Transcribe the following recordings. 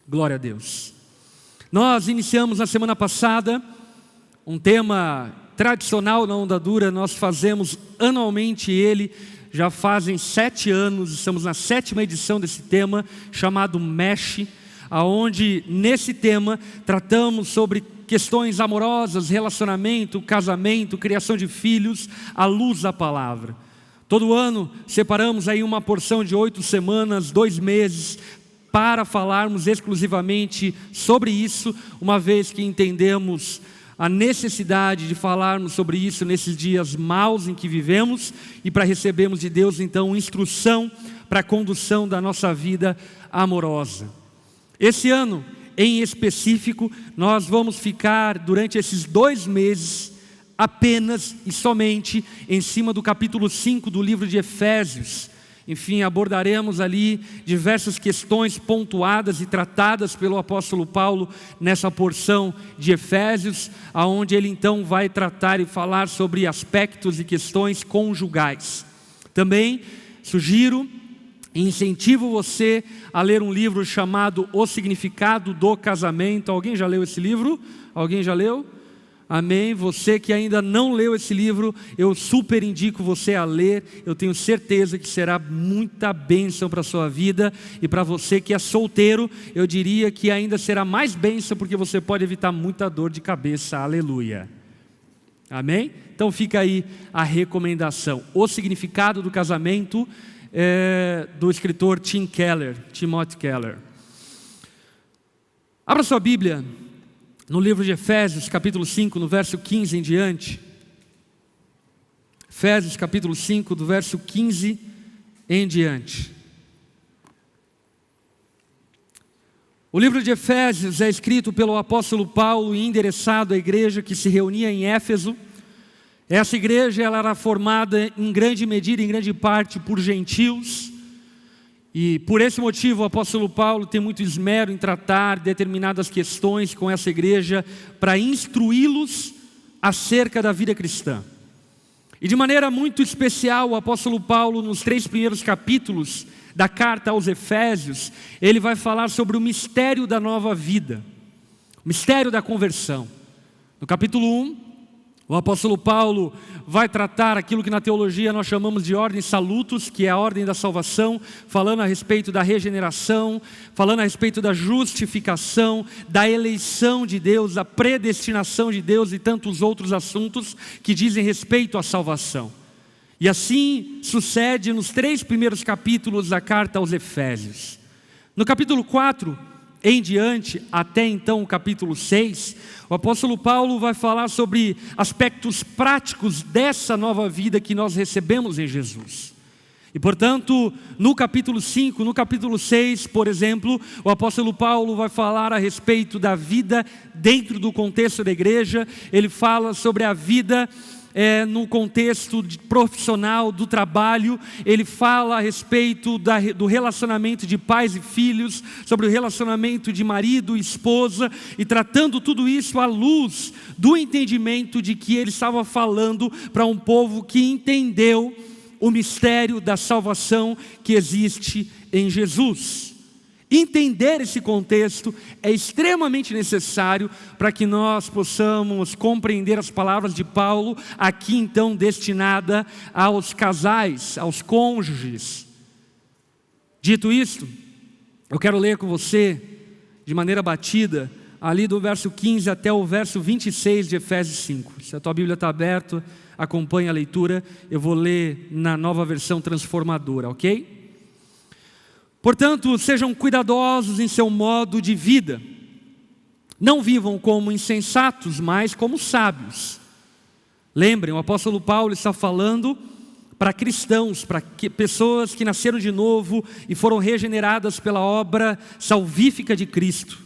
Glória a Deus. Nós iniciamos na semana passada um tema tradicional na Onda Dura. Nós fazemos anualmente ele, já fazem 7 anos, estamos na 7ª edição desse tema, chamado Mexe, aonde nesse tema tratamos sobre questões amorosas, relacionamento, casamento, criação de filhos, à luz da palavra. Todo ano separamos aí uma porção de 8 semanas, 2 meses, para falarmos exclusivamente sobre isso, uma vez que entendemos a necessidade de falarmos sobre isso nesses dias maus em que vivemos e para recebermos de Deus então instrução para a condução da nossa vida amorosa. Esse ano em específico nós vamos ficar durante esses 2 meses apenas e somente em cima do capítulo 5 do livro de Efésios. Enfim, abordaremos ali diversas questões pontuadas e tratadas pelo apóstolo Paulo nessa porção de Efésios, aonde ele então vai tratar e falar sobre aspectos e questões conjugais. Também sugiro e incentivo você a ler um livro chamado O Significado do Casamento. Alguém já leu esse livro? Alguém já leu? Amém? Você que ainda não leu esse livro, eu super indico você a ler. Eu tenho certeza que será muita bênção para a sua vida. E para você que é solteiro, eu diria que ainda será mais bênção, porque você pode evitar muita dor de cabeça. Aleluia. Amém? Então fica aí a recomendação. O Significado do Casamento, do escritor Timothy Keller. Abra sua Bíblia no livro de Efésios, capítulo 5, no verso 15 em diante. Efésios, capítulo 5, do verso 15 em diante. O livro de Efésios é escrito pelo apóstolo Paulo e endereçado à igreja que se reunia em Éfeso. Essa igreja ela era formada em grande medida, em grande parte, por gentios. E por esse motivo o apóstolo Paulo tem muito esmero em tratar determinadas questões com essa igreja para instruí-los acerca da vida cristã. E de maneira muito especial o apóstolo Paulo, nos 3 primeiros capítulos da carta aos Efésios, ele vai falar sobre o mistério da nova vida, o mistério da conversão. No capítulo 1, o apóstolo Paulo vai tratar aquilo que na teologia nós chamamos de ordem salutos, que é a ordem da salvação, falando a respeito da regeneração, falando a respeito da justificação, da eleição de Deus, da predestinação de Deus e tantos outros assuntos que dizem respeito à salvação. E assim sucede nos 3 primeiros capítulos da carta aos Efésios. No capítulo 4 em diante, até então o capítulo 6, o apóstolo Paulo vai falar sobre aspectos práticos dessa nova vida que nós recebemos em Jesus. E portanto, no capítulo 5, no capítulo 6, por exemplo, o apóstolo Paulo vai falar a respeito da vida dentro do contexto da igreja. Ele fala sobre a vida no contexto profissional, do trabalho. Ele fala a respeito do relacionamento de pais e filhos, sobre o relacionamento de marido e esposa, e tratando tudo isso à luz do entendimento de que ele estava falando para um povo que entendeu o mistério da salvação que existe em Jesus. Entender esse contexto é extremamente necessário para que nós possamos compreender as palavras de Paulo, aqui então destinada aos casais, aos cônjuges. Dito isto, eu quero ler com você, de maneira batida, ali do verso 15 até o verso 26 de Efésios 5. Se a tua Bíblia está aberta, acompanhe a leitura. Eu vou ler na Nova Versão Transformadora, ok? Portanto, sejam cuidadosos em seu modo de vida. Não vivam como insensatos, mas como sábios. Lembrem, o apóstolo Paulo está falando para cristãos, para pessoas que nasceram de novo e foram regeneradas pela obra salvífica de Cristo.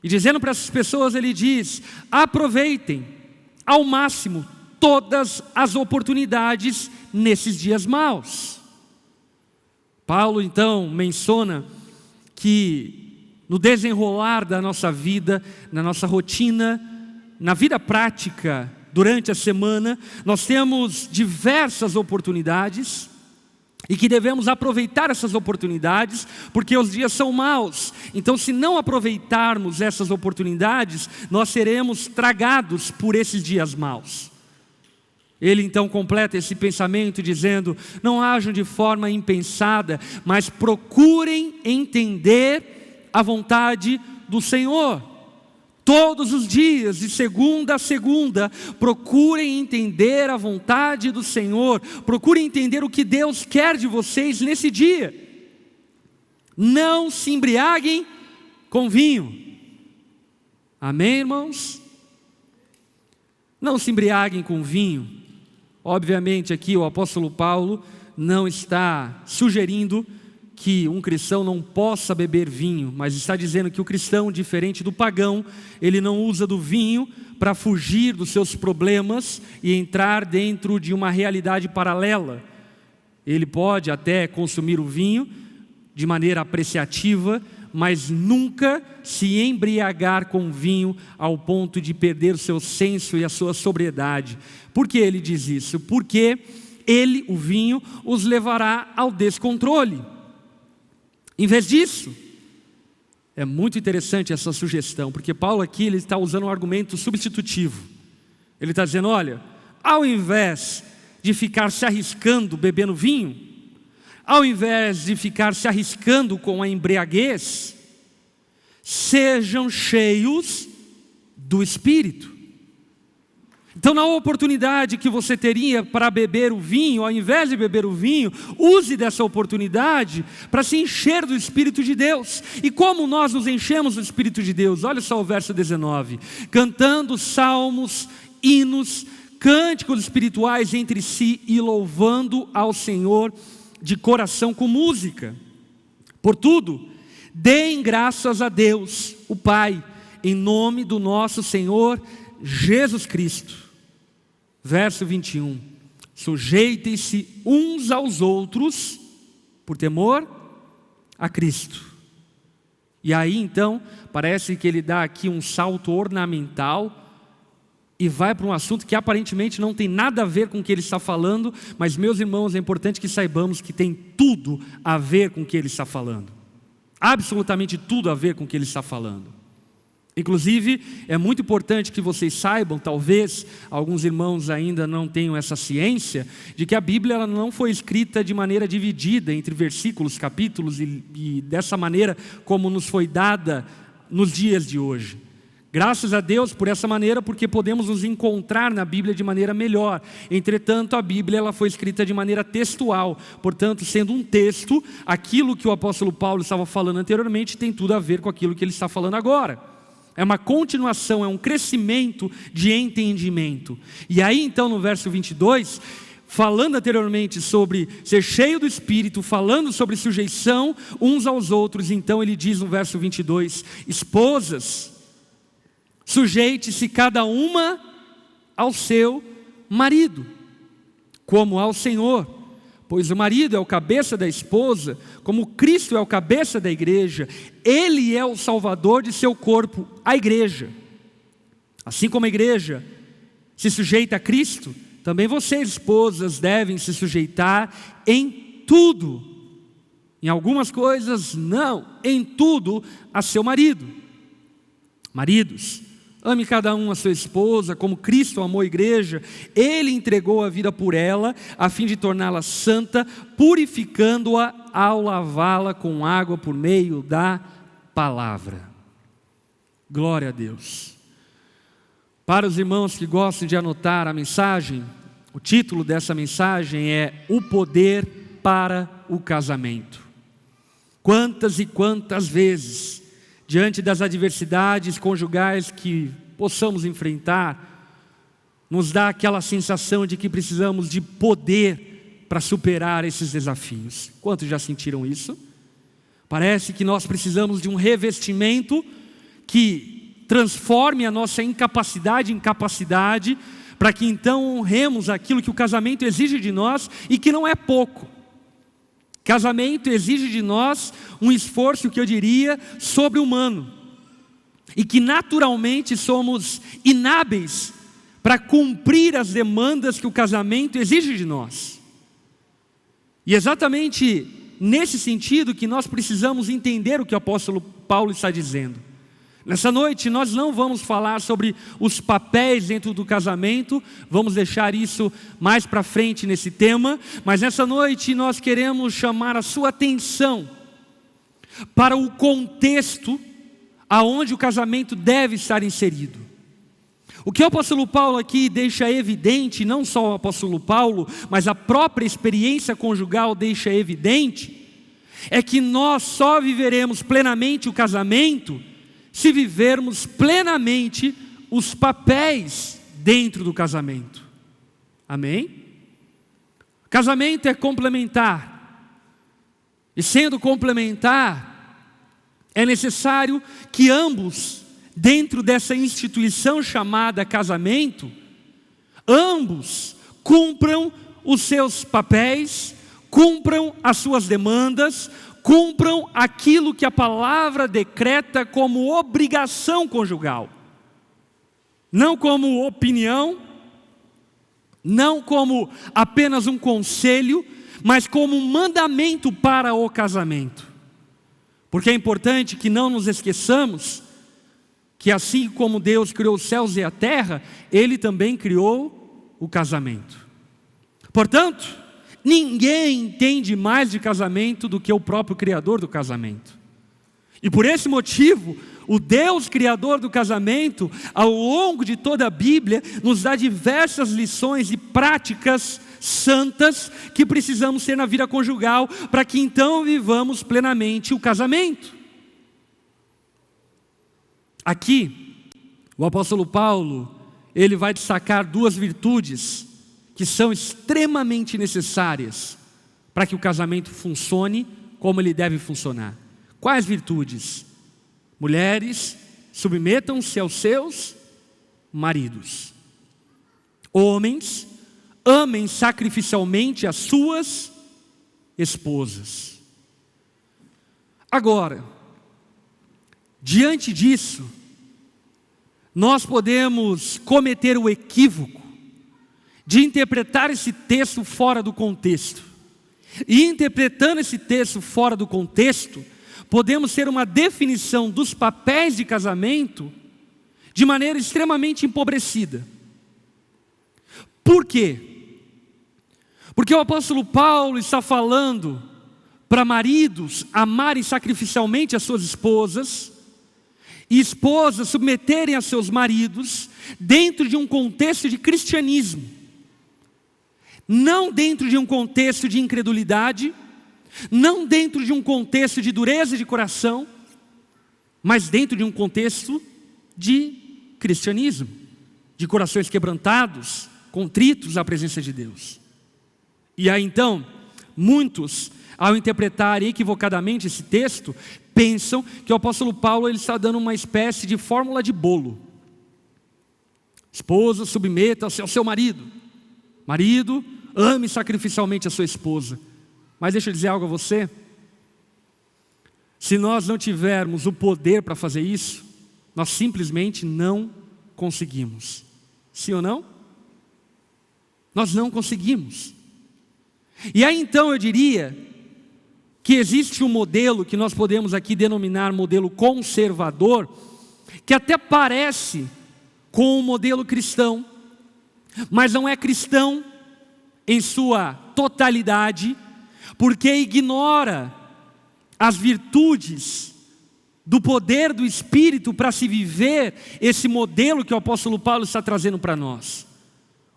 E dizendo para essas pessoas, ele diz: aproveitem ao máximo todas as oportunidades nesses dias maus. Paulo então menciona que no desenrolar da nossa vida, na nossa rotina, na vida prática, durante a semana, nós temos diversas oportunidades E que devemos aproveitar essas oportunidades, porque os dias são maus. Então, se não aproveitarmos essas oportunidades, nós seremos tragados por esses dias maus. Ele então completa esse pensamento dizendo: não hajam de forma impensada, mas procurem entender a vontade do Senhor. Todos os dias, de segunda a segunda, procurem entender a vontade do Senhor. Procurem entender o que Deus quer de vocês nesse dia. Não se embriaguem com vinho. Amém, irmãos? Não se embriaguem com vinho. Obviamente aqui o apóstolo Paulo não está sugerindo que um cristão não possa beber vinho, mas está dizendo que o cristão, diferente do pagão, ele não usa do vinho para fugir dos seus problemas e entrar dentro de uma realidade paralela. Ele pode até consumir o vinho de maneira apreciativa, mas nunca se embriagar com vinho ao ponto de perder o seu senso e a sua sobriedade. Por que ele diz isso? Porque ele, o vinho, os levará ao descontrole. Em vez disso, é muito interessante essa sugestão, porque Paulo aqui ele está usando um argumento substitutivo. Ele está dizendo: olha, ao invés de ficar se arriscando bebendo vinho, ao invés de ficar se arriscando com a embriaguez, sejam cheios do Espírito. Então, na oportunidade que você teria para beber o vinho, ao invés de beber o vinho, use dessa oportunidade para se encher do Espírito de Deus. E como nós nos enchemos do Espírito de Deus? Olha só o verso 19: cantando salmos, hinos, cânticos espirituais entre si e louvando ao Senhor de coração com música. Portudo, deem graças a Deus, o Pai, em nome do nosso Senhor Jesus Cristo. Verso 21, sujeitem-se uns aos outros por temor a Cristo. E aí então, parece que ele dá aqui um salto ornamental e vai para um assunto que aparentemente não tem nada a ver com o que ele está falando, mas meus irmãos, é importante que saibamos que tem tudo a ver com o que ele está falando. Absolutamente tudo a ver com o que ele está falando. Inclusive, é muito importante que vocês saibam, talvez alguns irmãos ainda não tenham essa ciência, de que a Bíblia ela não foi escrita de maneira dividida entre versículos, capítulos e dessa maneira como nos foi dada nos dias de hoje. Graças a Deus por essa maneira, porque podemos nos encontrar na Bíblia de maneira melhor. Entretanto, a Bíblia ela foi escrita de maneira textual. Portanto, sendo um texto, aquilo que o apóstolo Paulo estava falando anteriormente tem tudo a ver com aquilo que ele está falando agora. É uma continuação, é um crescimento de entendimento. E aí então no verso 22, falando anteriormente sobre ser cheio do Espírito, falando sobre sujeição uns aos outros, então ele diz no verso 22, esposas, sujeite-se cada uma ao seu marido, como ao Senhor. Pois o marido é o cabeça da esposa, como Cristo é o cabeça da igreja, Ele é o salvador de seu corpo, a igreja. Assim como a igreja se sujeita a Cristo, também vocês, esposas, devem se sujeitar em tudo. Em algumas coisas, não, em tudo a seu marido. Maridos, ame cada um a sua esposa, como Cristo amou a igreja. Ele entregou a vida por ela, a fim de torná-la santa, purificando-a ao lavá-la com água por meio da palavra. Glória a Deus. Para os irmãos que gostam de anotar a mensagem, o título dessa mensagem é O Poder para o Casamento. Quantas e quantas vezes, diante das adversidades conjugais que possamos enfrentar, nos dá aquela sensação de que precisamos de poder para superar esses desafios. Quantos já sentiram isso? Parece que nós precisamos de um revestimento que transforme a nossa incapacidade em capacidade, para que então honremos aquilo que o casamento exige de nós e que não é pouco. Casamento exige de nós um esforço que eu diria sobre-humano, e que naturalmente somos inábeis para cumprir as demandas que o casamento exige de nós. E exatamente nesse sentido que nós precisamos entender o que o apóstolo Paulo está dizendo. Nessa noite nós não vamos falar sobre os papéis dentro do casamento, vamos deixar isso mais para frente nesse tema, mas nessa noite nós queremos chamar a sua atenção para o contexto aonde o casamento deve estar inserido. O que o apóstolo Paulo aqui deixa evidente, não só o apóstolo Paulo, mas a própria experiência conjugal deixa evidente, é que nós só viveremos plenamente o casamento se vivermos plenamente os papéis dentro do casamento. Amém? Casamento é complementar. E sendo complementar, é necessário que ambos, dentro dessa instituição chamada casamento, ambos cumpram os seus papéis, cumpram as suas demandas, cumpram aquilo que a palavra decreta como obrigação conjugal. Não como opinião, não como apenas um conselho, mas como um mandamento para o casamento. Porque é importante que não nos esqueçamos que assim como Deus criou os céus e a terra, Ele também criou o casamento. Portanto, ninguém entende mais de casamento do que o próprio Criador do casamento. E por esse motivo, o Deus Criador do casamento, ao longo de toda a Bíblia, nos dá diversas lições e práticas santas que precisamos ter na vida conjugal, para que então vivamos plenamente o casamento. Aqui, o apóstolo Paulo, ele vai destacar duas virtudes que são extremamente necessárias para que o casamento funcione como ele deve funcionar. Quais virtudes? Mulheres, submetam-se aos seus maridos. Homens, amem sacrificialmente as suas esposas. Agora, diante disso, nós podemos cometer o equívoco de interpretar esse texto fora do contexto. E interpretando esse texto fora do contexto, podemos ter uma definição dos papéis de casamento de maneira extremamente empobrecida. Por quê? Porque o apóstolo Paulo está falando para maridos amarem sacrificialmente as suas esposas e esposas submeterem a seus maridos dentro de um contexto de cristianismo. Não dentro de um contexto de incredulidade, não dentro de um contexto de dureza de coração, mas dentro de um contexto de cristianismo, de corações quebrantados, contritos à presença de Deus. E aí então, muitos, ao interpretar equivocadamente esse texto, pensam que o apóstolo Paulo ele está dando uma espécie de fórmula de bolo. Esposa, submeta-se ao seu marido. Marido, ame sacrificialmente a sua esposa. Mas deixa eu dizer algo a você. Se nós não tivermos o poder para fazer isso, nós simplesmente não conseguimos. Sim ou não? Nós não conseguimos. E aí então eu diria que existe um modelo que nós podemos aqui denominar modelo conservador, que até parece com o modelo cristão, mas não é cristão em sua totalidade, porque ignora as virtudes do poder do Espírito para se viver esse modelo que o apóstolo Paulo está trazendo para nós.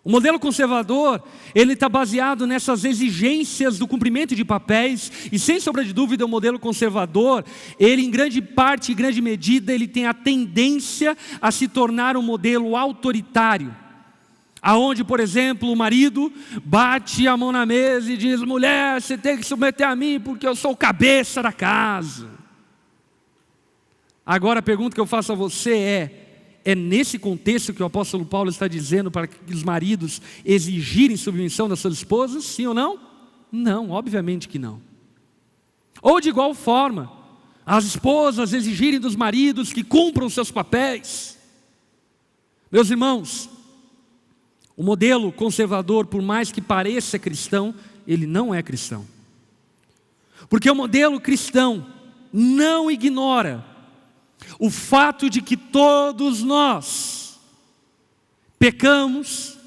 O modelo conservador, ele está baseado nessas exigências do cumprimento de papéis, e sem sombra de dúvida o modelo conservador, ele em grande parte, em grande medida, ele tem a tendência a se tornar um modelo autoritário, aonde, por exemplo, o marido bate a mão na mesa e diz: mulher, você tem que submeter a mim porque eu sou o cabeça da casa. Agora a pergunta que eu faço a você é nesse contexto que o apóstolo Paulo está dizendo para que os maridos exigirem submissão das suas esposas? Sim ou não? Não, obviamente que não. Ou de igual forma, as esposas exigirem dos maridos que cumpram seus papéis. Meus irmãos, o modelo conservador, por mais que pareça cristão, ele não é cristão. Porque o modelo cristão não ignora o fato de que todos nós pecamos,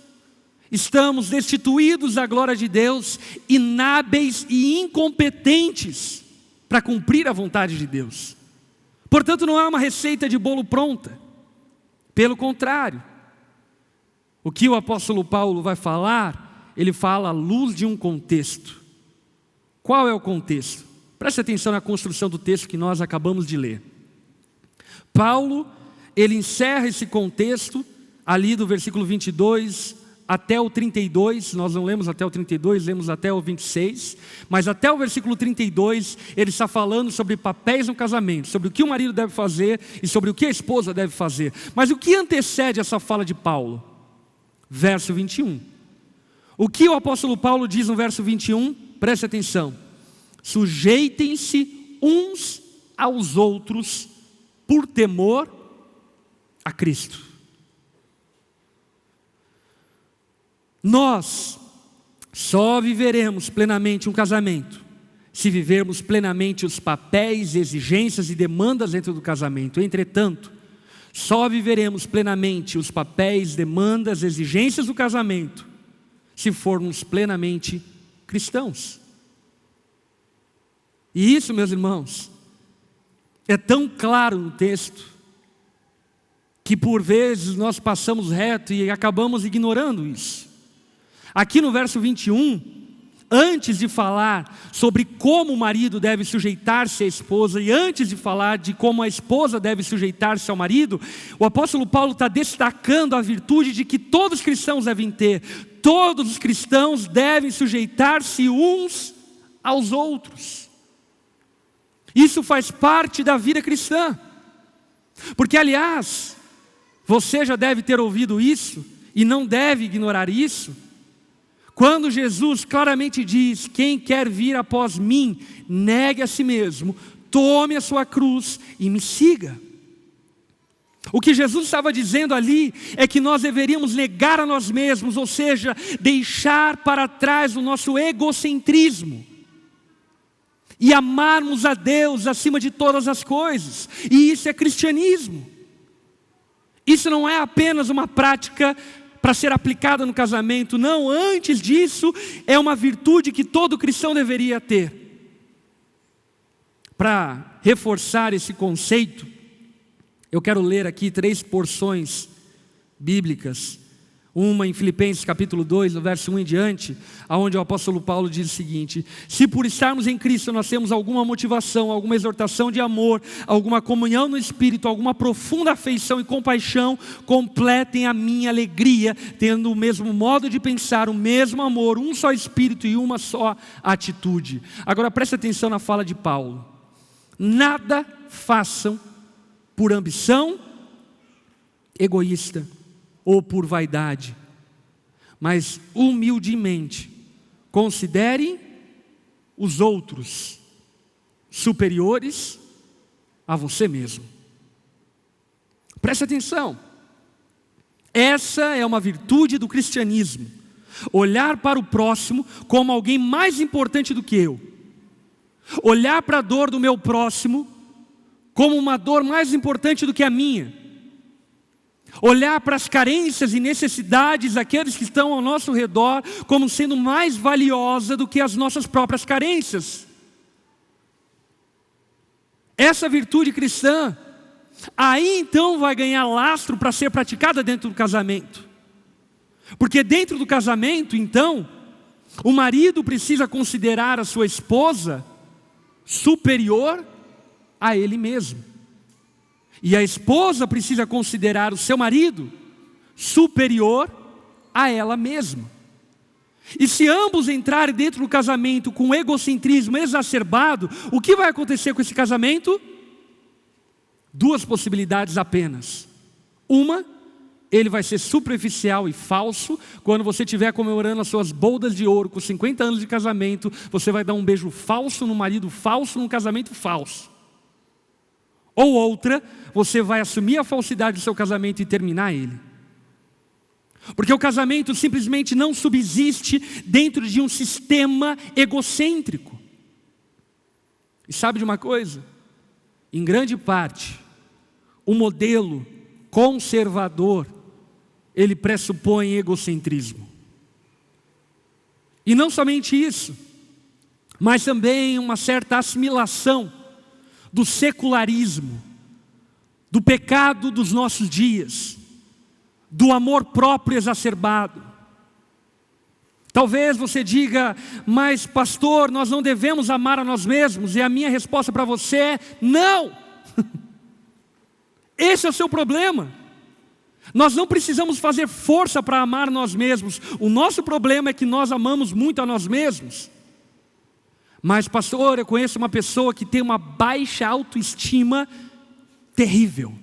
estamos destituídos da glória de Deus, inábeis e incompetentes para cumprir a vontade de Deus. Portanto, não é uma receita de bolo pronta. Pelo contrário, o que o apóstolo Paulo vai falar, ele fala à luz de um contexto. Qual é o contexto? Preste atenção na construção do texto que nós acabamos de ler. Paulo, ele encerra esse contexto ali do versículo 22 até o 32, nós não lemos até o 32, lemos até o 26, mas até o versículo 32, ele está falando sobre papéis no casamento, sobre o que o marido deve fazer e sobre o que a esposa deve fazer. Mas o que antecede essa fala de Paulo? Verso 21. O que o apóstolo Paulo diz no verso 21? Preste atenção. Sujeitem-se uns aos outros por temor a Cristo. Nós só viveremos plenamente um casamento se vivermos plenamente os papéis, exigências e demandas dentro do casamento. Entretanto, só viveremos plenamente os papéis, demandas, exigências do casamento se formos plenamente cristãos. E isso, meus irmãos, é tão claro no texto que por vezes nós passamos reto e acabamos ignorando isso. Aqui no verso 21, antes de falar sobre como o marido deve sujeitar-se à esposa e antes de falar de como a esposa deve sujeitar-se ao marido, o apóstolo Paulo está destacando a virtude de que todos os cristãos devem ter. Todos os cristãos devem sujeitar-se uns aos outros. Isso faz parte da vida cristã. Porque, aliás, você já deve ter ouvido isso e não deve ignorar isso. Quando Jesus claramente diz: quem quer vir após mim, negue a si mesmo, tome a sua cruz e me siga. O que Jesus estava dizendo ali é que nós deveríamos negar a nós mesmos, ou seja, deixar para trás o nosso egocentrismo e amarmos a Deus acima de todas as coisas. E isso é cristianismo. Isso não é apenas uma prática para ser aplicada no casamento. Não, antes disso, é uma virtude que todo cristão deveria ter. Para reforçar esse conceito, eu quero ler aqui 3 porções bíblicas. Uma em Filipenses capítulo 2, no verso 1 em diante, onde o apóstolo Paulo diz o seguinte: se por estarmos em Cristo nós temos alguma motivação, alguma exortação de amor, alguma comunhão no Espírito, alguma profunda afeição e compaixão, completem a minha alegria, tendo o mesmo modo de pensar, o mesmo amor, um só Espírito e uma só atitude. Agora preste atenção na fala de Paulo. Nada façam por ambição egoísta ou por vaidade, mas humildemente considere os outros superiores a você mesmo. Preste atenção. Essa é uma virtude do cristianismo. Olhar para o próximo como alguém mais importante do que eu. Olhar para a dor do meu próximo como uma dor mais importante do que a minha. Olhar para as carências e necessidades daqueles que estão ao nosso redor como sendo mais valiosa do que as nossas próprias carências. Essa virtude cristã, aí então vai ganhar lastro para ser praticada dentro do casamento. Porque dentro do casamento, então, o marido precisa considerar a sua esposa superior a ele mesmo. E a esposa precisa considerar o seu marido superior a ela mesma. E se ambos entrarem dentro do casamento com egocentrismo exacerbado, o que vai acontecer com esse casamento? 2 possibilidades apenas. Uma, ele vai ser superficial e falso. Quando você estiver comemorando as suas bodas de ouro com 50 anos de casamento, você vai dar um beijo falso no marido falso, num casamento falso. Ou outra, você vai assumir a falsidade do seu casamento e terminar ele. Porque o casamento simplesmente não subsiste dentro de um sistema egocêntrico. E sabe de uma coisa? Em grande parte, o modelo conservador, ele pressupõe egocentrismo. E não somente isso, mas também uma certa assimilação do secularismo, do pecado dos nossos dias, do amor próprio exacerbado. Talvez você diga, mas pastor, nós não devemos amar a nós mesmos, e a minha resposta para você é, não! Esse é o seu problema. Nós não precisamos fazer força para amar nós mesmos. O nosso problema é que nós amamos muito a nós mesmos. Mas pastor, eu conheço uma pessoa que tem uma baixa autoestima terrível.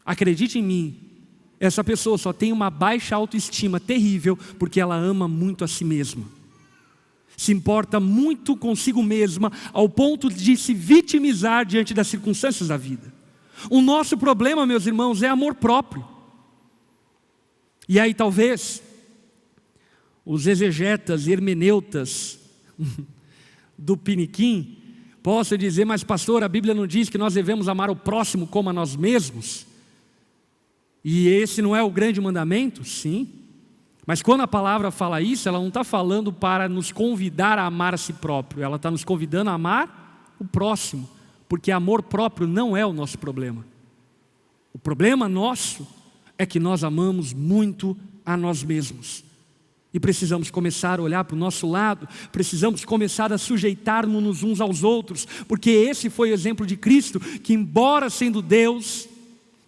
Acredite em mim, essa pessoa só tem uma baixa autoestima terrível porque ela ama muito a si mesma. Se importa muito consigo mesma ao ponto de se vitimizar diante das circunstâncias da vida. O nosso problema, meus irmãos, é amor próprio. E aí talvez os exegetas e hermeneutas do piniquim possam dizer, mas pastor, a Bíblia não diz que nós devemos amar o próximo como a nós mesmos? E esse não é o grande mandamento? Sim. Mas quando a palavra fala isso, ela não está falando para nos convidar a amar a si próprio. Ela está nos convidando a amar o próximo. Porque amor próprio não é o nosso problema. O problema nosso é que nós amamos muito a nós mesmos. E precisamos começar a olhar para o nosso lado, precisamos começar a sujeitar-nos uns aos outros, porque esse foi o exemplo de Cristo, que embora sendo Deus,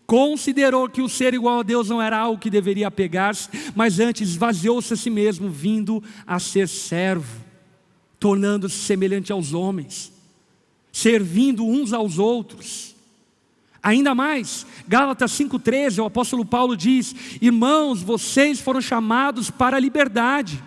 considerou que o ser igual a Deus não era algo que deveria apegar-se, mas antes esvaziou-se a si mesmo, vindo a ser servo, tornando-se semelhante aos homens, servindo uns aos outros. Ainda mais, Gálatas 5,13, o apóstolo Paulo diz, irmãos, vocês foram chamados para a liberdade,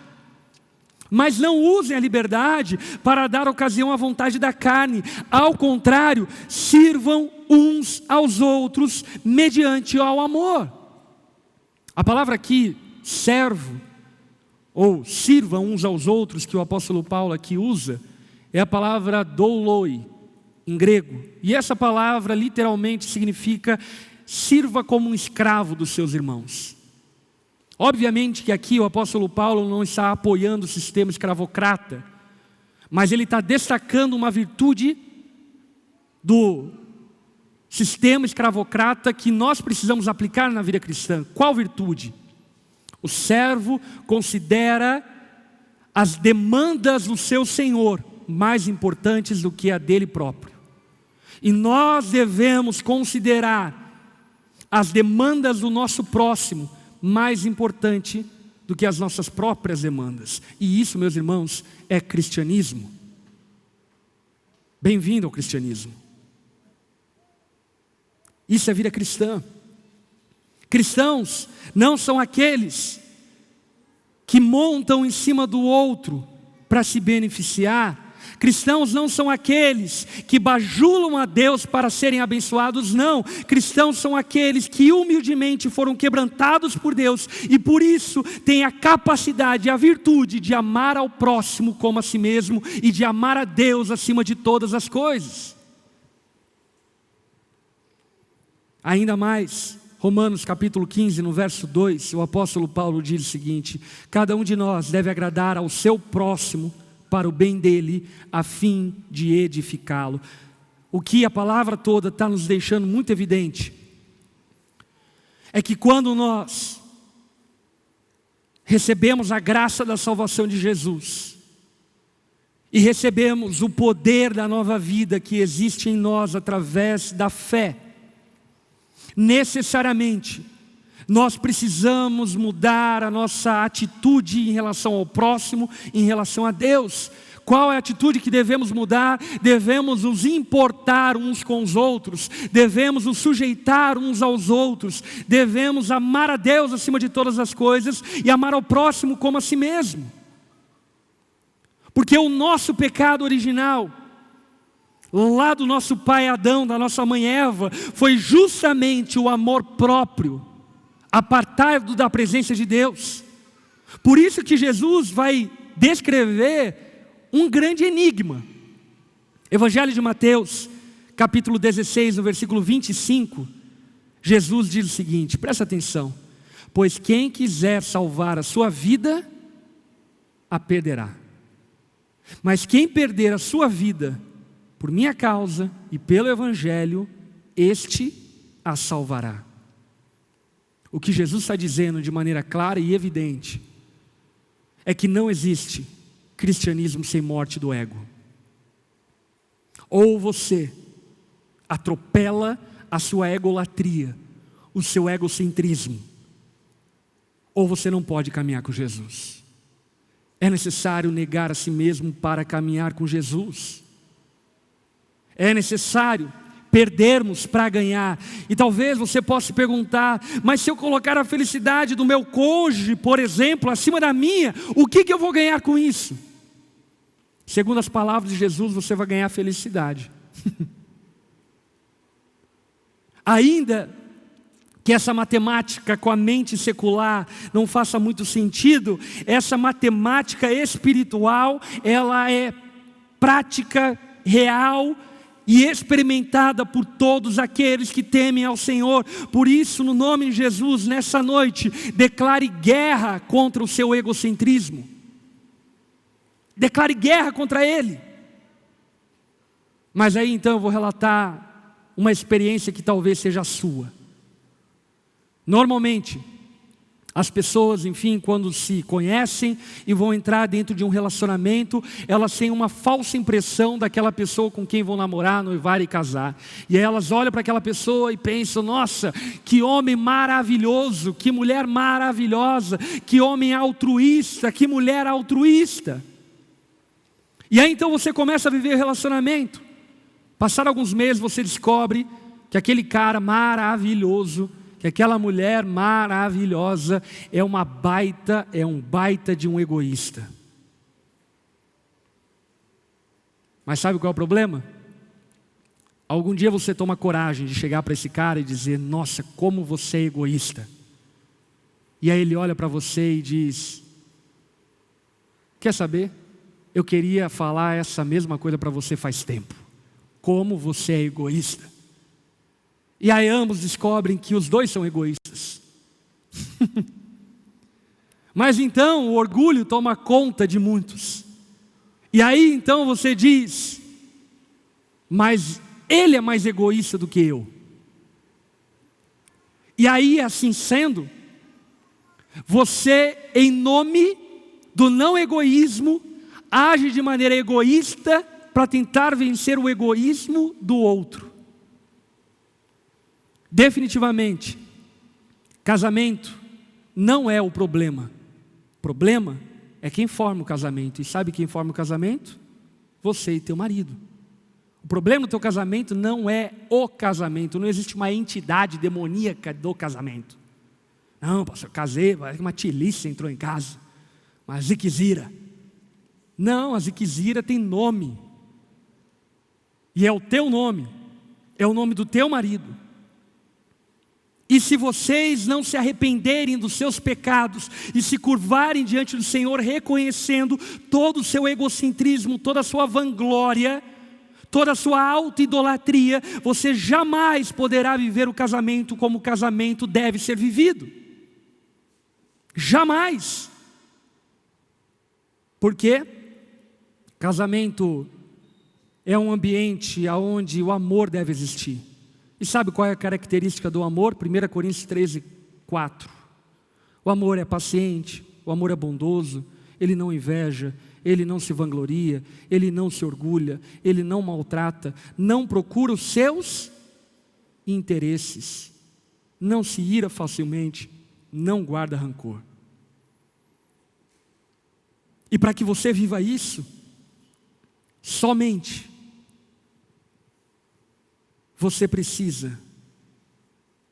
mas não usem a liberdade para dar ocasião à vontade da carne, ao contrário, sirvam uns aos outros mediante ao amor. A palavra aqui, servo, ou sirva uns aos outros, que o apóstolo Paulo aqui usa, é a palavra douloi, em grego. E essa palavra literalmente significa sirva como um escravo dos seus irmãos. Obviamente que aqui o apóstolo Paulo não está apoiando o sistema escravocrata, mas ele está destacando uma virtude do sistema escravocrata que nós precisamos aplicar na vida cristã. Qual virtude? O servo considera as demandas do seu senhor mais importantes do que a dele próprio. E nós devemos considerar as demandas do nosso próximo mais importante do que as nossas próprias demandas. E isso, meus irmãos, é cristianismo. Bem-vindo ao cristianismo. Isso é vida cristã. Cristãos não são aqueles que montam em cima do outro para se beneficiar. Cristãos não são aqueles que bajulam a Deus para serem abençoados, não. Cristãos são aqueles que humildemente foram quebrantados por Deus e por isso têm a capacidade, a virtude de amar ao próximo como a si mesmo e de amar a Deus acima de todas as coisas. Ainda mais, Romanos capítulo 15, no verso 2, o apóstolo Paulo diz o seguinte: cada um de nós deve agradar ao seu próximo para o bem dele, a fim de edificá-lo. O que a palavra toda está nos deixando muito evidente é que quando nós recebemos a graça da salvação de Jesus e recebemos o poder da nova vida que existe em nós através da fé, necessariamente nós precisamos mudar a nossa atitude em relação ao próximo, em relação a Deus. Qual é a atitude que devemos mudar? Devemos nos importar uns com os outros, devemos nos sujeitar uns aos outros, devemos amar a Deus acima de todas as coisas e amar ao próximo como a si mesmo. Porque o nosso pecado original, lá do nosso pai Adão, da nossa mãe Eva, foi justamente o amor próprio, apartado da presença de Deus. Por isso que Jesus vai descrever um grande enigma. Evangelho de Mateus, capítulo 16, no versículo 25, Jesus diz o seguinte, presta atenção: pois quem quiser salvar a sua vida, a perderá. Mas quem perder a sua vida por minha causa e pelo Evangelho, este a salvará. O que Jesus está dizendo de maneira clara e evidente é que não existe cristianismo sem morte do ego. Ou você atropela a sua egolatria, o seu egocentrismo, ou você não pode caminhar com Jesus. É necessário negar a si mesmo para caminhar com Jesus. É necessário perdermos para ganhar. E talvez você possa se perguntar: mas se eu colocar a felicidade do meu cônjuge, por exemplo, acima da minha, o que eu vou ganhar com isso? Segundo as palavras de Jesus, você vai ganhar felicidade. Ainda que essa matemática com a mente secular não faça muito sentido, essa matemática espiritual, ela é prática, real e experimentada por todos aqueles que temem ao Senhor. Por isso, no nome de Jesus, nessa noite, declare guerra contra o seu egocentrismo. Declare guerra contra ele. Mas aí então eu vou relatar uma experiência que talvez seja a sua. Normalmente, as pessoas, enfim, quando se conhecem e vão entrar dentro de um relacionamento, elas têm uma falsa impressão daquela pessoa com quem vão namorar, noivar e casar. E aí elas olham para aquela pessoa e pensam: nossa, que homem maravilhoso, que mulher maravilhosa, que homem altruísta, que mulher altruísta. E aí então você começa a viver o relacionamento. Passaram alguns meses, você descobre que aquele cara maravilhoso, que aquela mulher maravilhosa é um baita de um egoísta. Mas sabe qual é o problema? Algum dia você toma coragem de chegar para esse cara e dizer: nossa, como você é egoísta. E aí ele olha para você e diz: quer saber? Eu queria falar essa mesma coisa para você faz tempo. Como você é egoísta. E aí ambos descobrem que os dois são egoístas. Mas então o orgulho toma conta de muitos. E aí então você diz: mas ele é mais egoísta do que eu. E aí, assim sendo, você, em nome do não egoísmo, age de maneira egoísta para tentar vencer o egoísmo do outro. Definitivamente, casamento não é o problema. O problema é quem forma o casamento. E sabe quem forma o casamento? Você e teu marido. O problema do teu casamento não é o casamento. Não existe uma entidade demoníaca do casamento. Não, pastor, eu casei, uma tilícia entrou em casa, uma ziquezira. Não, a ziquezira tem nome. E é o teu nome. É o nome do teu marido. E se vocês não se arrependerem dos seus pecados e se curvarem diante do Senhor, reconhecendo todo o seu egocentrismo, toda a sua vanglória, toda a sua auto-idolatria, você jamais poderá viver o casamento como o casamento deve ser vivido. Jamais. Por quê? Casamento é um ambiente onde o amor deve existir. E sabe qual é a característica do amor? 1 Coríntios 13, 4. O amor é paciente, o amor é bondoso, ele não inveja, ele não se vangloria, ele não se orgulha, ele não maltrata, não procura os seus interesses, não se ira facilmente, não guarda rancor. E para que você viva isso, somente você precisa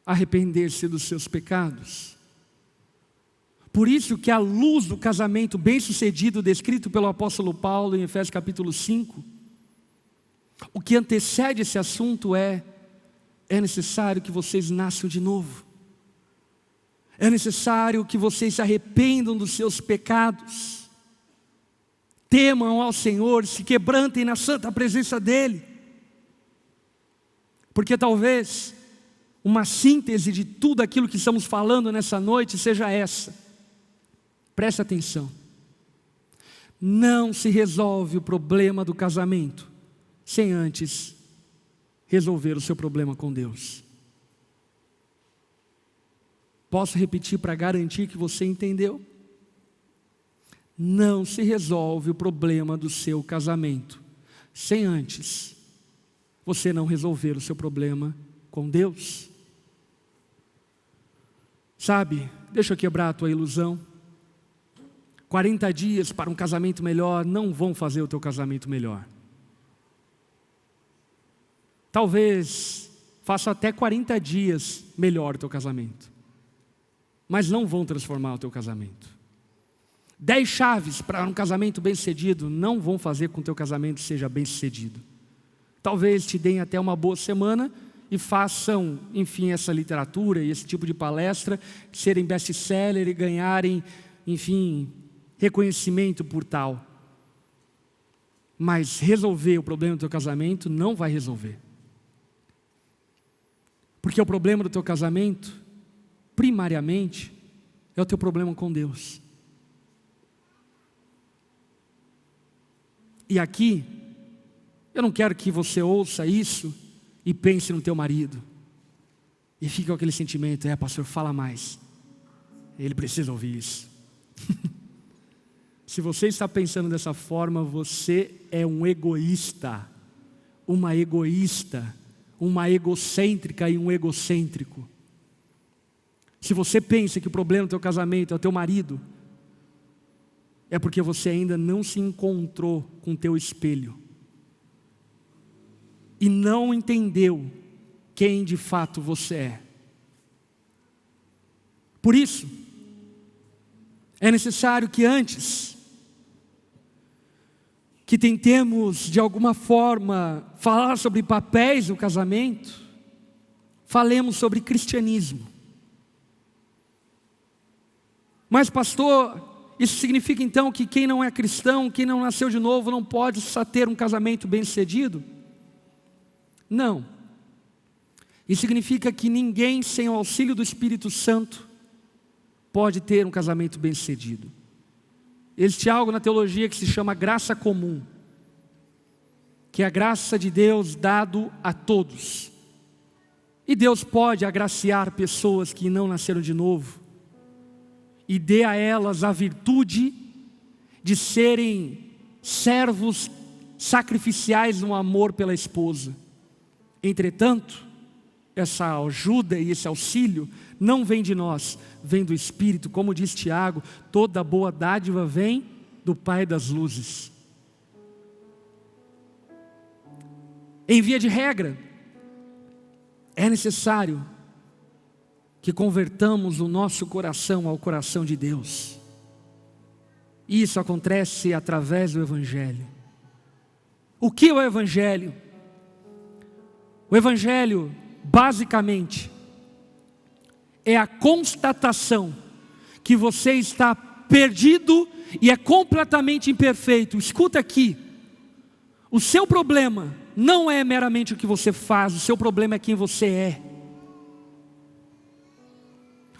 arrepender-se dos seus pecados. Por isso que a luz do casamento bem-sucedido descrito pelo apóstolo Paulo em Efésios capítulo 5, o que antecede esse assunto é necessário que vocês nasçam de novo. É necessário que vocês se arrependam dos seus pecados. temam ao Senhor, se quebrantem na santa presença dEle. Porque talvez uma síntese de tudo aquilo que estamos falando nessa noite seja essa. Presta atenção. Não se resolve o problema do casamento sem antes resolver o seu problema com Deus. Posso repetir para garantir que você entendeu? Não se resolve o problema do seu casamento sem antes você não resolver o seu problema com Deus. Sabe, deixa eu quebrar a tua ilusão. 40 dias para um casamento melhor não vão fazer o teu casamento melhor. Talvez faça até 40 dias melhor o teu casamento, mas não vão transformar o teu casamento. 10 chaves para um casamento bem-sucedido não vão fazer com que o teu casamento seja bem-sucedido. Talvez te deem até uma boa semana e façam, enfim, essa literatura e esse tipo de palestra serem best-seller e ganharem, enfim, reconhecimento por tal. Mas resolver o problema do teu casamento não vai resolver. Porque o problema do teu casamento, primariamente, é o teu problema com Deus. E aqui, eu não quero que você ouça isso e pense no teu marido. E fique com aquele sentimento, pastor, fala mais. Ele precisa ouvir isso. Se você está pensando dessa forma, você é um egoísta, uma egoísta, uma egocêntrica e um egocêntrico. Se você pensa que o problema do teu casamento é o teu marido, é porque você ainda não se encontrou com o teu espelho e não entendeu quem de fato você é. Por isso, é necessário que antes que tentemos de alguma forma falar sobre papéis do casamento, falemos sobre cristianismo. Mas pastor, isso significa então que quem não é cristão, quem não nasceu de novo, não pode só ter um casamento bem-sucedido? Não. Isso significa que ninguém sem o auxílio do Espírito Santo pode ter um casamento bem-sucedido. Existe algo na teologia que se chama graça comum, que é a graça de Deus dado a todos. E Deus pode agraciar pessoas que não nasceram de novo e dê a elas a virtude de serem servos sacrificiais no amor pela esposa. Entretanto, essa ajuda e esse auxílio não vem de nós, vem do Espírito. Como diz Tiago, toda boa dádiva vem do Pai das luzes. Em via de regra, é necessário que convertamos o nosso coração ao coração de Deus. Isso acontece através do Evangelho. O que é o Evangelho? O Evangelho, basicamente, é a constatação que você está perdido e é completamente imperfeito. Escuta aqui, o seu problema não é meramente o que você faz, o seu problema é quem você é.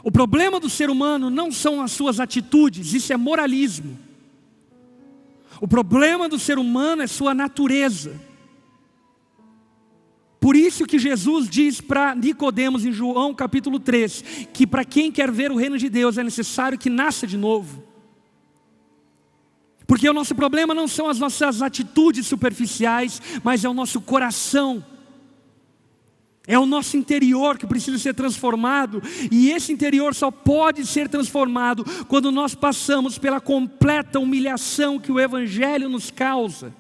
O problema do ser humano não são as suas atitudes, isso é moralismo. O problema do ser humano é sua natureza. Por isso que Jesus diz para Nicodemos em João capítulo 3, que para quem quer ver o reino de Deus é necessário que nasça de novo. Porque o nosso problema não são as nossas atitudes superficiais, mas é o nosso coração. É o nosso interior que precisa ser transformado. E esse interior só pode ser transformado quando nós passamos pela completa humilhação que o Evangelho nos causa.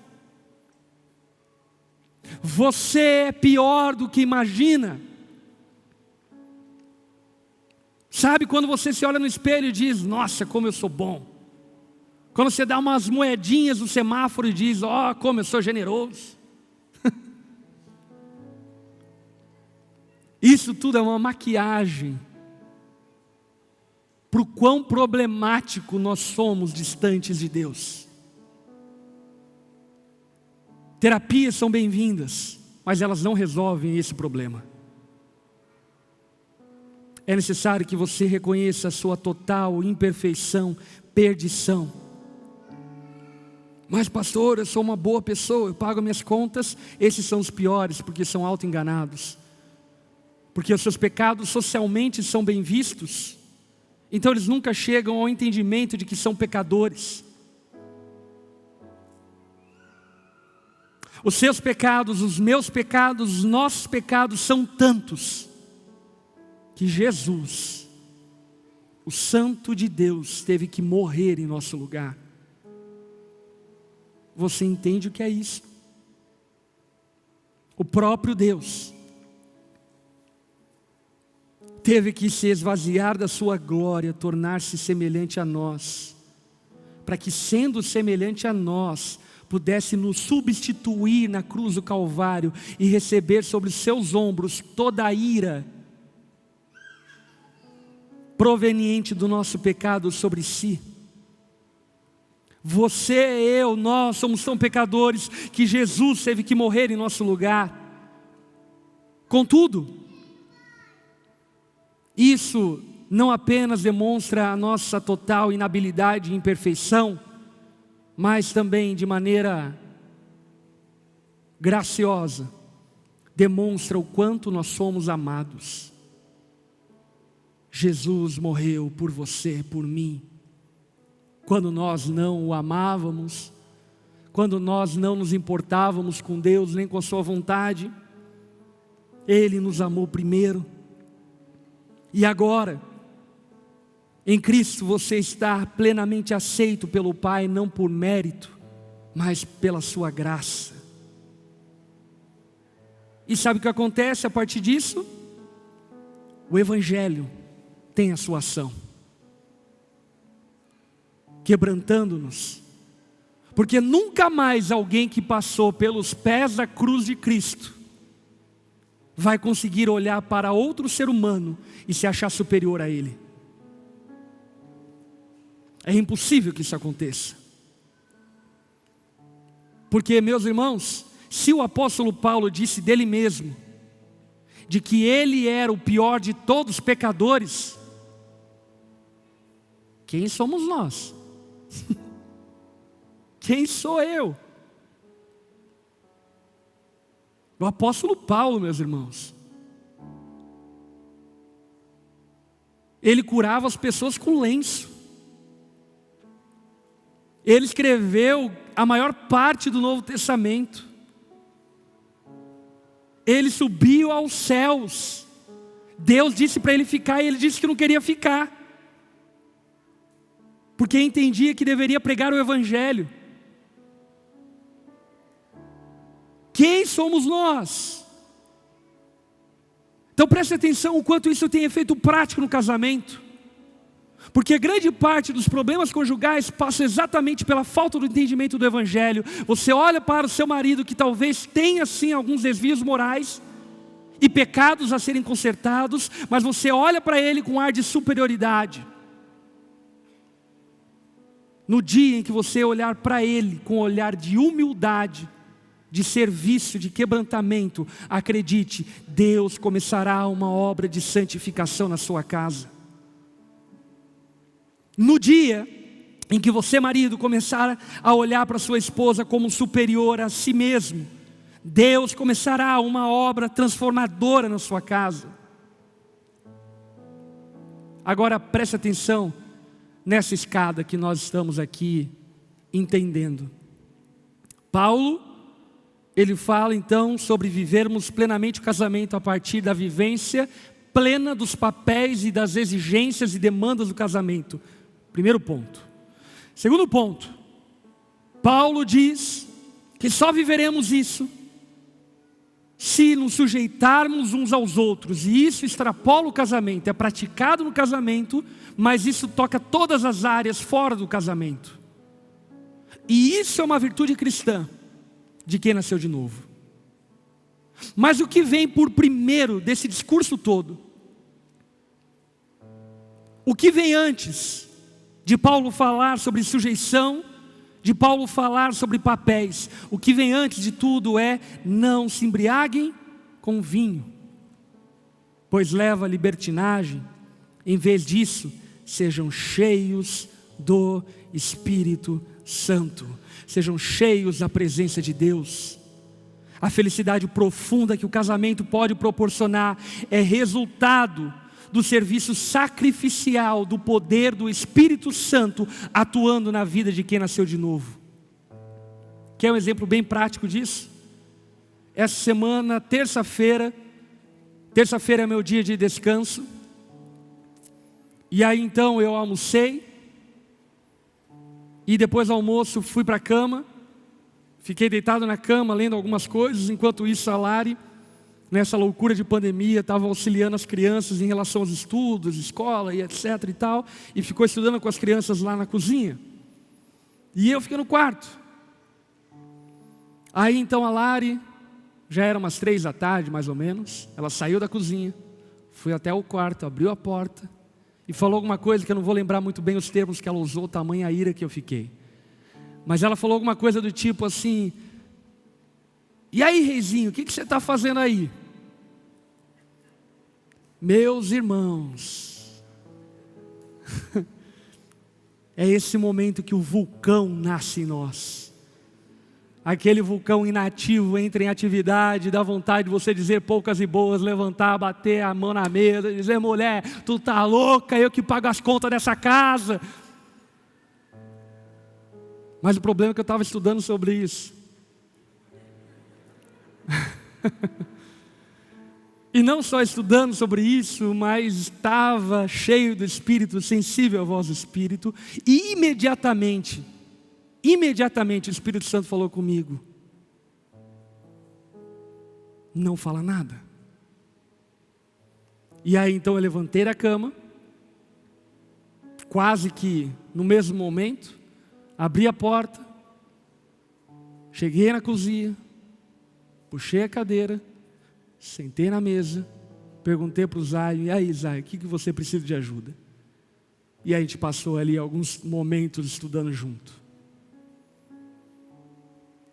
Você é pior do que imagina. Sabe quando você se olha no espelho e diz, nossa, como eu sou bom. Quando você dá umas moedinhas no semáforo e diz, como eu sou generoso. Isso tudo é uma maquiagem para o quão problemático nós somos distantes de Deus. Terapias são bem-vindas, mas elas não resolvem esse problema. É necessário que você reconheça a sua total imperfeição, perdição. Mas pastor, eu sou uma boa pessoa, eu pago minhas contas. Esses são os piores, porque são auto-enganados. Porque os seus pecados socialmente são bem vistos, então eles nunca chegam ao entendimento de que são pecadores. Os seus pecados, os meus pecados, os nossos pecados são tantos, que Jesus, o Santo de Deus, teve que morrer em nosso lugar. Você entende o que é isso? O próprio Deus teve que se esvaziar da sua glória, tornar-se semelhante a nós, para que, sendo semelhante a nós, pudesse nos substituir na cruz do Calvário e receber sobre os seus ombros toda a ira proveniente do nosso pecado sobre si. Você, eu, nós somos tão pecadores que Jesus teve que morrer em nosso lugar. Contudo, isso não apenas demonstra a nossa total inabilidade e imperfeição, mas também de maneira graciosa, demonstra o quanto nós somos amados. Jesus morreu por você, por mim, quando nós não o amávamos, quando nós não nos importávamos com Deus, nem com a sua vontade. Ele nos amou primeiro. E agora, em Cristo você está plenamente aceito pelo Pai, não por mérito, mas pela sua graça. E sabe o que acontece a partir disso? O Evangelho tem a sua ação, quebrantando-nos, porque nunca mais alguém que passou pelos pés da cruz de Cristo vai conseguir olhar para outro ser humano e se achar superior a ele. É impossível que isso aconteça. Porque, meus irmãos, se o apóstolo Paulo disse dele mesmo, de que ele era o pior de todos os pecadores, quem somos nós? Quem sou eu? O apóstolo Paulo, meus irmãos, ele curava as pessoas com lenço. Ele escreveu a maior parte do Novo Testamento. Ele subiu aos céus. Deus disse para ele ficar e ele disse que não queria ficar, porque entendia que deveria pregar o Evangelho. Quem somos nós? Então preste atenção o quanto isso tem efeito prático no casamento. Porque grande parte dos problemas conjugais passa exatamente pela falta do entendimento do Evangelho. Você olha para o seu marido que talvez tenha sim alguns desvios morais e pecados a serem consertados, mas você olha para ele com ar de superioridade. No dia em que você olhar para ele com um olhar de humildade, de serviço, de quebrantamento, acredite, Deus começará uma obra de santificação na sua casa. No dia em que você, marido, começar a olhar para sua esposa como superior a si mesmo, Deus começará uma obra transformadora na sua casa. Agora preste atenção nessa escada que nós estamos aqui entendendo. Paulo, ele fala então sobre vivermos plenamente o casamento a partir da vivência plena dos papéis e das exigências e demandas do casamento. Primeiro ponto. Segundo ponto, Paulo diz que só viveremos isso se nos sujeitarmos uns aos outros, e isso extrapola o casamento, é praticado no casamento, mas isso toca todas as áreas fora do casamento. E isso é uma virtude cristã de quem nasceu de novo. Mas o que vem por primeiro desse discurso todo? O que vem antes de Paulo falar sobre sujeição, de Paulo falar sobre papéis. O que vem antes de tudo é: não se embriaguem com vinho, pois leva à libertinagem. Em vez disso, sejam cheios do Espírito Santo. Sejam cheios da presença de Deus. A felicidade profunda que o casamento pode proporcionar é resultado do serviço sacrificial do poder do Espírito Santo atuando na vida de quem nasceu de novo. Quer um exemplo bem prático disso? Essa semana, terça-feira é meu dia de descanso. E aí então eu almocei, e depois do almoço fui para a cama, fiquei deitado na cama lendo algumas coisas. Enquanto isso, a Lari, nessa loucura de pandemia, estava auxiliando as crianças em relação aos estudos, escola e etc e tal, e ficou estudando com as crianças lá na cozinha. E eu fiquei no quarto. Aí então a Lari, já era umas 3 da tarde mais ou menos, ela saiu da cozinha, foi até o quarto, abriu a porta e falou alguma coisa que eu não vou lembrar muito bem os termos que ela usou, tamanha ira que eu fiquei. Mas ela falou alguma coisa do tipo assim: e aí, reizinho, o que você está fazendo aí? Meus irmãos, é esse momento que o vulcão nasce em nós. Aquele vulcão inativo entra em atividade, dá vontade de você dizer poucas e boas, levantar, bater a mão na mesa, dizer: mulher, tu tá louca, eu que pago as contas dessa casa. Mas o problema é que eu estava estudando sobre isso. E não só estudando sobre isso, mas estava cheio do Espírito, sensível à voz do Espírito. E imediatamente o Espírito Santo falou comigo: não fala nada. E aí então eu levantei da cama, quase que no mesmo momento, abri a porta, cheguei na cozinha, puxei a cadeira, sentei na mesa, perguntei para o Zaio: e aí, Zaio, o que você precisa de ajuda? E a gente passou ali alguns momentos estudando junto.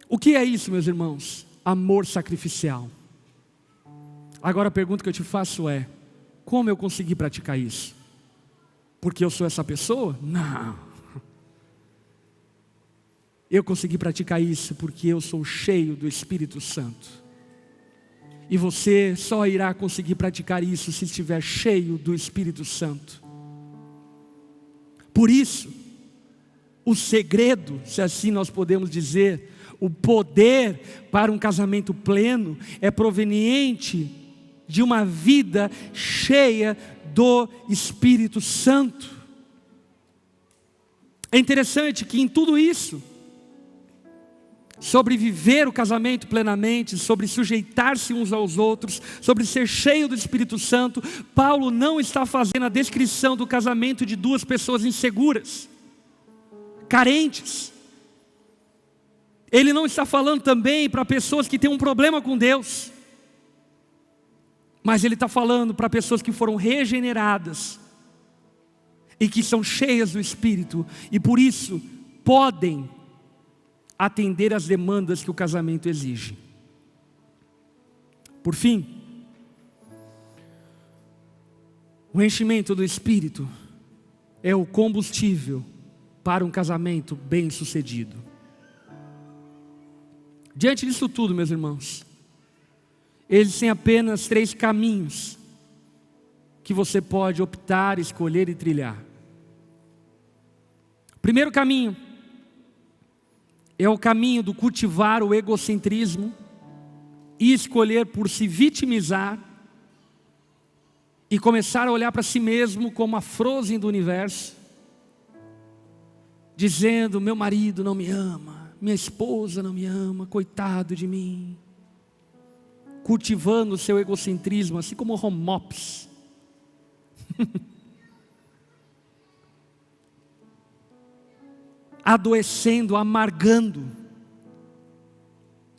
O que é isso, meus irmãos? Amor sacrificial. Agora a pergunta que eu te faço é: como eu consegui praticar isso? Porque eu sou essa pessoa? Não. Eu consegui praticar isso porque eu sou cheio do Espírito Santo. E você só irá conseguir praticar isso se estiver cheio do Espírito Santo. Por isso, o segredo, se assim nós podemos dizer, o poder para um casamento pleno é proveniente de uma vida cheia do Espírito Santo. É interessante que em tudo isso, sobre viver o casamento plenamente, sobre sujeitar-se uns aos outros, sobre ser cheio do Espírito Santo, Paulo não está fazendo a descrição do casamento de duas pessoas inseguras, carentes. Ele não está falando também para pessoas que têm um problema com Deus, mas ele está falando para pessoas que foram regeneradas e que são cheias do Espírito e por isso podem atender às demandas que o casamento exige. Por fim, o enchimento do Espírito é o combustível para um casamento bem-sucedido. Diante disso tudo, meus irmãos, existem apenas 3 caminhos que você pode optar, escolher e trilhar. O primeiro caminho é o caminho do cultivar o egocentrismo e escolher por se vitimizar e começar a olhar para si mesmo como a Frozen do universo, dizendo: meu marido não me ama, minha esposa não me ama, coitado de mim. Cultivando o seu egocentrismo, assim como o home ops. Adoecendo, amargando.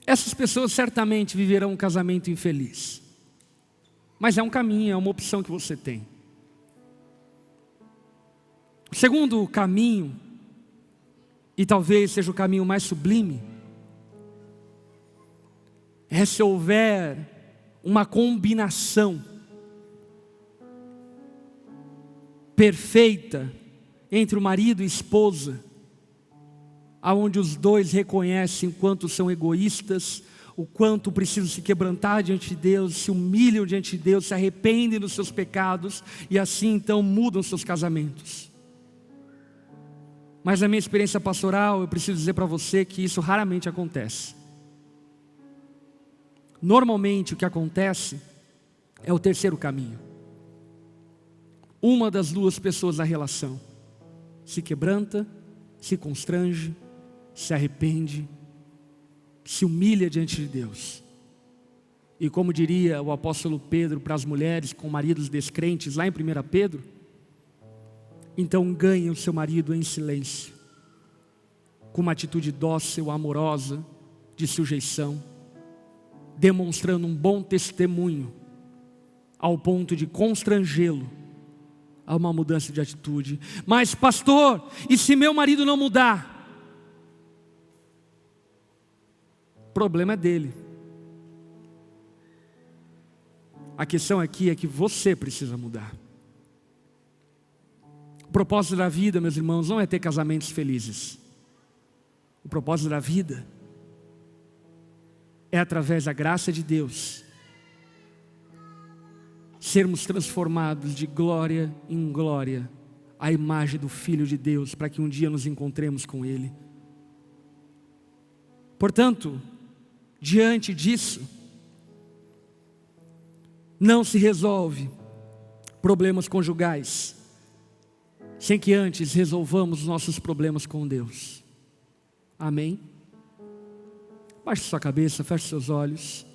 Essas pessoas certamente viverão um casamento infeliz. Mas é um caminho, é uma opção que você tem. O segundo caminho e talvez seja o caminho mais sublime, é se houver uma combinação perfeita entre o marido e a esposa, aonde os dois reconhecem o quanto são egoístas, o quanto precisam se quebrantar diante de Deus, se humilham diante de Deus, se arrependem dos seus pecados e assim então mudam seus casamentos. Mas na minha experiência pastoral, eu preciso dizer para você que isso raramente acontece. Normalmente o que acontece é o terceiro caminho. Uma das duas pessoas da relação se quebranta, se constrange, se arrepende, se humilha diante de Deus. E como diria o apóstolo Pedro para as mulheres com maridos descrentes, lá em 1 Pedro, então ganhe o seu marido em silêncio, com uma atitude dócil, amorosa, de sujeição, demonstrando um bom testemunho, ao ponto de constrangê-lo a uma mudança de atitude. Mas pastor, e se meu marido não mudar? O problema é dele. A questão aqui é que você precisa mudar. O propósito da vida, meus irmãos, não é ter casamentos felizes. O propósito da vida é, através da graça de Deus, sermos transformados de glória em glória à imagem do Filho de Deus, para que um dia nos encontremos com Ele. Portanto, diante disso, não se resolve problemas conjugais sem que antes resolvamos os nossos problemas com Deus. Amém? Baixe sua cabeça, feche seus olhos.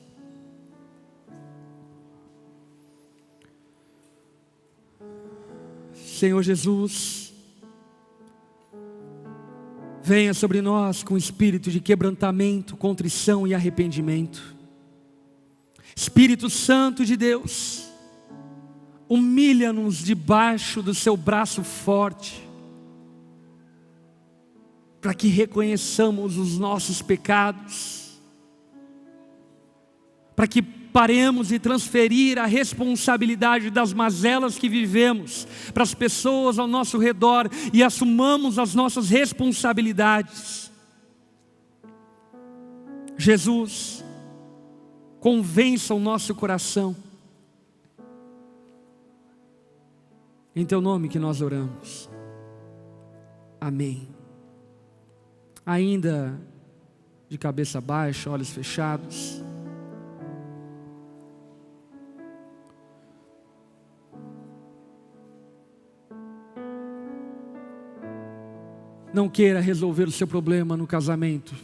Senhor Jesus, venha sobre nós com espírito de quebrantamento, contrição e arrependimento. Espírito Santo de Deus, humilha-nos debaixo do seu braço forte, para que reconheçamos os nossos pecados, para que paremos de transferir a responsabilidade das mazelas que vivemos para as pessoas ao nosso redor e assumamos as nossas responsabilidades. Jesus, convença o nosso coração. Em teu nome que nós oramos. Amém. Ainda de cabeça baixa, olhos fechados. Não queira resolver o seu problema no casamento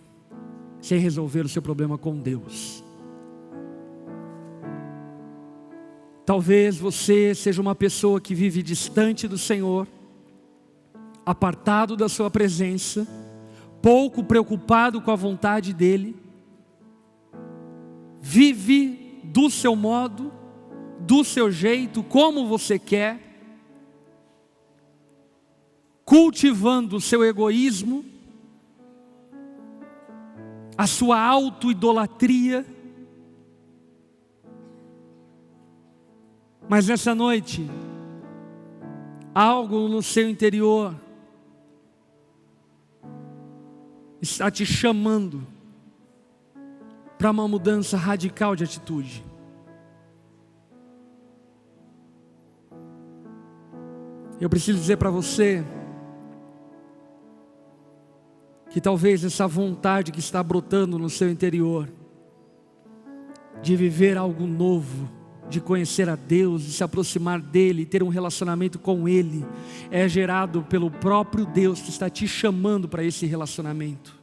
sem resolver o seu problema com Deus. Talvez você seja uma pessoa que vive distante do Senhor, apartado da sua presença, pouco preocupado com a vontade dEle, vive do seu modo, do seu jeito, como você quer, cultivando o seu egoísmo, a sua auto-idolatria. Mas nessa noite, algo no seu interior está te chamando para uma mudança radical de atitude. Eu preciso dizer para você que talvez essa vontade que está brotando no seu interior de viver algo novo, de conhecer a Deus, de se aproximar dEle, ter um relacionamento com Ele, é gerado pelo próprio Deus que está te chamando para esse relacionamento.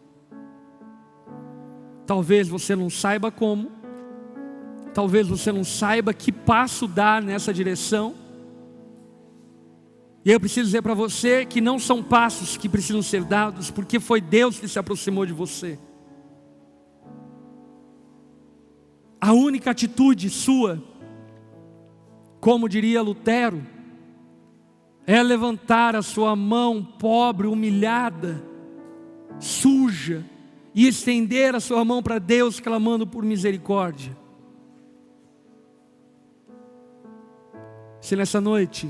Talvez você não saiba como, talvez você não saiba que passo dar nessa direção, e eu preciso dizer para você que não são passos que precisam ser dados, porque foi Deus que se aproximou de você. A única atitude sua, como diria Lutero, é levantar a sua mão pobre, humilhada, suja, e estender a sua mão para Deus, clamando por misericórdia. Se nessa noite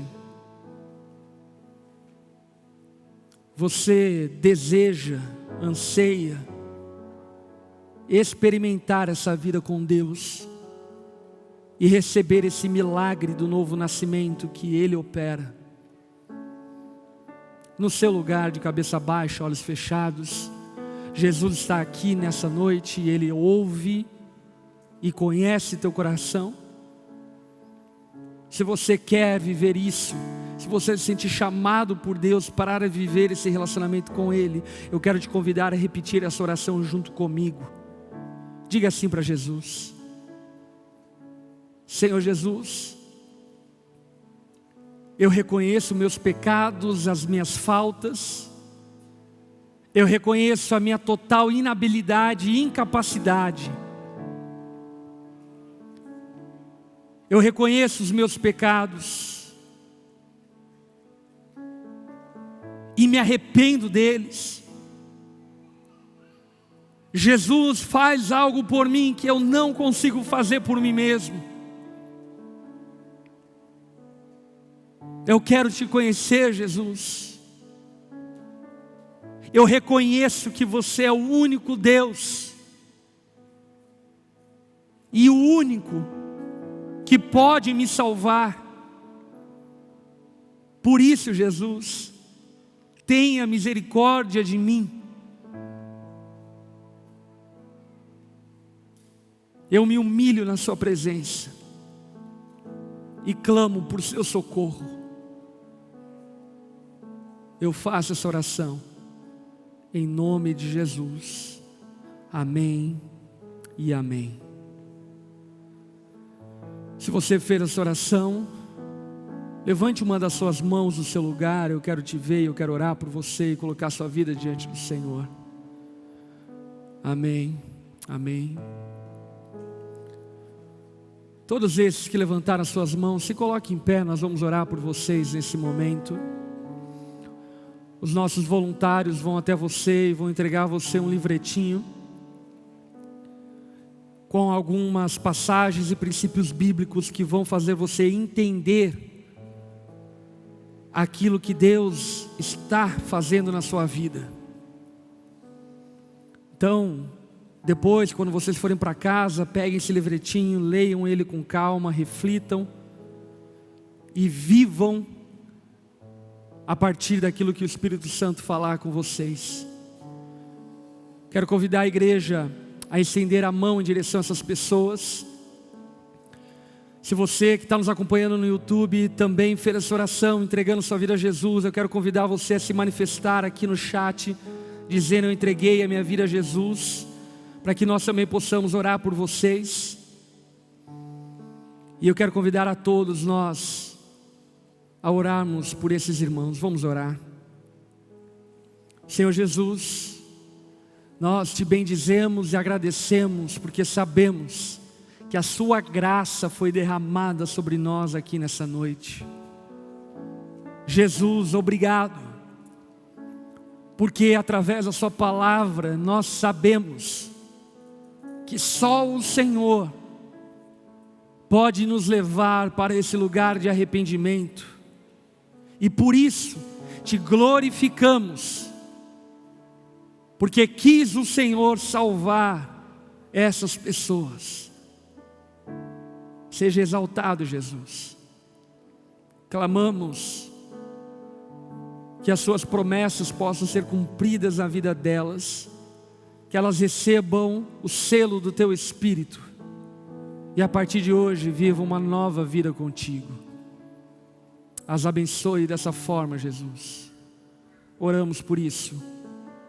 você deseja, anseia experimentar essa vida com Deus e receber esse milagre do novo nascimento que Ele opera, no seu lugar, de cabeça baixa, olhos fechados, Jesus está aqui nessa noite e Ele ouve e conhece teu coração. Se você quer viver isso, se você se sentir chamado por Deus para viver esse relacionamento com Ele, eu quero te convidar a repetir essa oração junto comigo. Diga assim para Jesus: Senhor Jesus, eu reconheço meus pecados, as minhas faltas, eu reconheço a minha total inabilidade e incapacidade. Eu reconheço os meus pecados e me arrependo deles. Jesus, faz algo por mim que eu não consigo fazer por mim mesmo. Eu quero te conhecer, Jesus. Eu reconheço que você é o único Deus e o único que pode me salvar. Por isso, Jesus, tenha misericórdia de mim. Eu me humilho na sua presença e clamo por seu socorro. Eu faço essa oração em nome de Jesus. Amém e amém. Se você fez essa oração, levante uma das suas mãos do seu lugar. Eu quero te ver, eu quero orar por você e colocar sua vida diante do Senhor. Amém, amém. Todos esses que levantaram as suas mãos, se coloquem em pé, nós vamos orar por vocês nesse momento. Os nossos voluntários vão até você e vão entregar a você um livretinho com algumas passagens e princípios bíblicos que vão fazer você entender aquilo que Deus está fazendo na sua vida. Então, depois, quando vocês forem para casa, peguem esse livretinho, leiam ele com calma, reflitam e vivam a partir daquilo que o Espírito Santo falar com vocês. Quero convidar a igreja a estender a mão em direção a essas pessoas. Se você que está nos acompanhando no YouTube também fez essa oração, entregando sua vida a Jesus, eu quero convidar você a se manifestar aqui no chat, dizendo: eu entreguei a minha vida a Jesus, para que nós também possamos orar por vocês. E eu quero convidar a todos nós a orarmos por esses irmãos. Vamos orar. Senhor Jesus, nós te bendizemos e agradecemos, porque sabemos que a sua graça foi derramada sobre nós aqui nessa noite. Jesus, obrigado, porque através da sua palavra nós sabemos que só o Senhor pode nos levar para esse lugar de arrependimento. E por isso te glorificamos, porque quis o Senhor salvar essas pessoas. Seja exaltado, Jesus. Clamamos que as suas promessas possam ser cumpridas na vida delas, que elas recebam o selo do teu Espírito e a partir de hoje vivam uma nova vida contigo. As abençoe dessa forma, Jesus. Oramos por isso,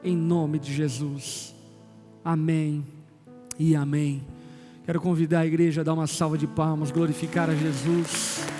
em nome de Jesus. Amém e amém. Quero convidar a igreja a dar uma salva de palmas, glorificar a Jesus.